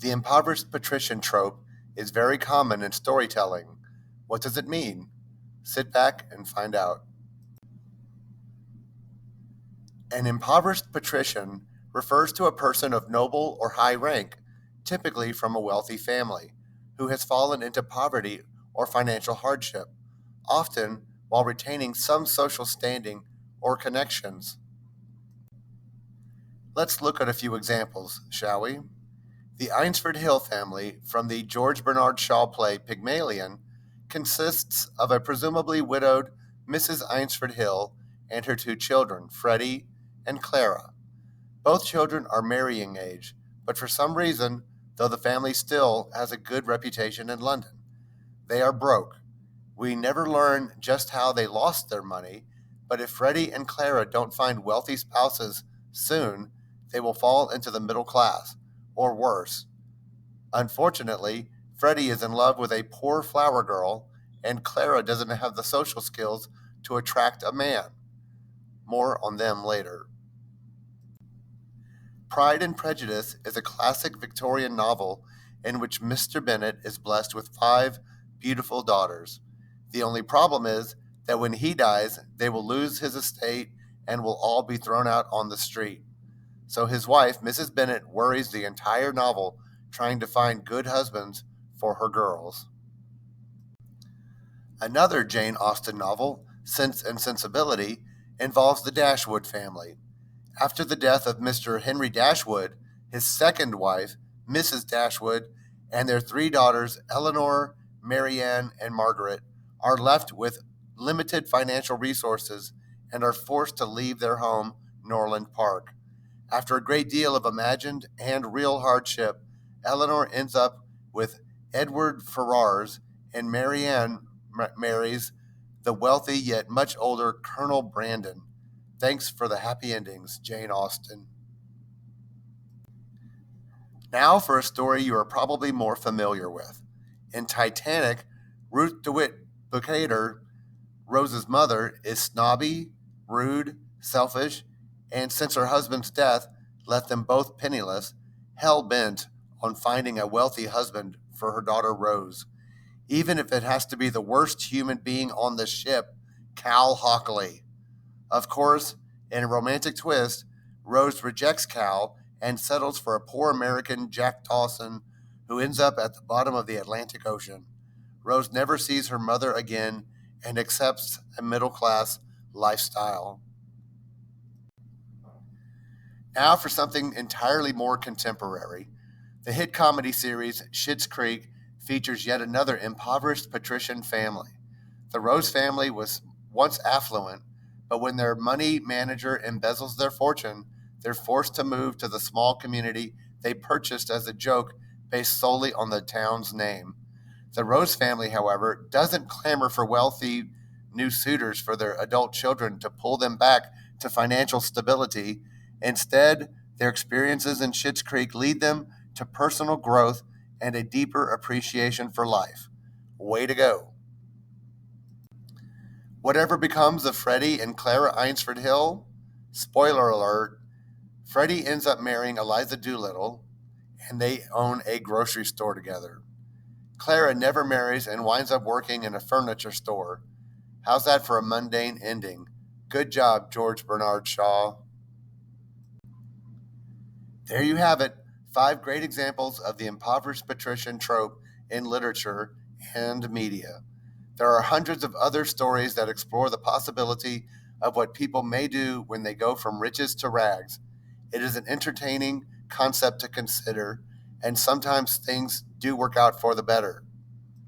The impoverished patrician trope is very common in storytelling. What does it mean? Sit back and find out. An impoverished patrician refers to a person of noble or high rank, typically from a wealthy family, who has fallen into poverty or financial hardship, often while retaining some social standing or connections. Let's look at a few examples, shall we? The Eynsford Hill family from the George Bernard Shaw play Pygmalion consists of a presumably widowed Mrs. Eynsford Hill and her two children, Freddie and Clara. Both children are marrying age, but for some reason, though the family still has a good reputation in London, they are broke. We never learn just how they lost their money, but if Freddie and Clara don't find wealthy spouses soon, they will fall into the middle class, or worse. Unfortunately, Freddie is in love with a poor flower girl, and Clara doesn't have the social skills to attract a man. More on them later. Pride and Prejudice is a classic Victorian novel in which Mr. Bennet is blessed with five beautiful daughters. The only problem is that when he dies, they will lose his estate and will all be thrown out on the street. So his wife, Mrs. Bennet, worries the entire novel trying to find good husbands for her girls. Another Jane Austen novel, Sense and Sensibility, involves the Dashwood family. After the death of Mr. Henry Dashwood, his second wife, Mrs. Dashwood, and their three daughters, Eleanor, Marianne, and Margaret, are left with limited financial resources and are forced to leave their home, Norland Park. After a great deal of imagined and real hardship, Eleanor ends up with Edward Ferrars, and Marianne marries the wealthy yet much older Colonel Brandon. Thanks for the happy endings, Jane Austen. Now for a story you are probably more familiar with. In Titanic, Ruth DeWitt Bukater, Rose's mother, is snobby, rude, selfish, and since her husband's death left them both penniless, hell-bent on finding a wealthy husband for her daughter Rose, even if it has to be the worst human being on the ship, Cal Hockley. Of course, in a romantic twist, Rose rejects Cal and settles for a poor American Jack Dawson who ends up at the bottom of the Atlantic Ocean. Rose never sees her mother again and accepts a middle-class lifestyle. Now for something entirely more contemporary. The hit comedy series Schitt's Creek features yet another impoverished patrician family. The Rose family was once affluent, but when their money manager embezzles their fortune, they're forced to move to the small community they purchased as a joke based solely on the town's name. The Rose family, however, doesn't clamor for wealthy new suitors for their adult children to pull them back to financial stability. Instead, their experiences in Schitt's Creek lead them to personal growth and a deeper appreciation for life. Way to go. Whatever becomes of Freddie and Clara Eynsford Hill? Spoiler alert, Freddie ends up marrying Eliza Doolittle, and they own a grocery store together. Clara never marries and winds up working in a furniture store. How's that for a mundane ending? Good job, George Bernard Shaw. There you have it, 5 great examples of the impoverished patrician trope in literature and media. There are hundreds of other stories that explore the possibility of what people may do when they go from riches to rags. It is an entertaining concept to consider, and sometimes things do work out for the better.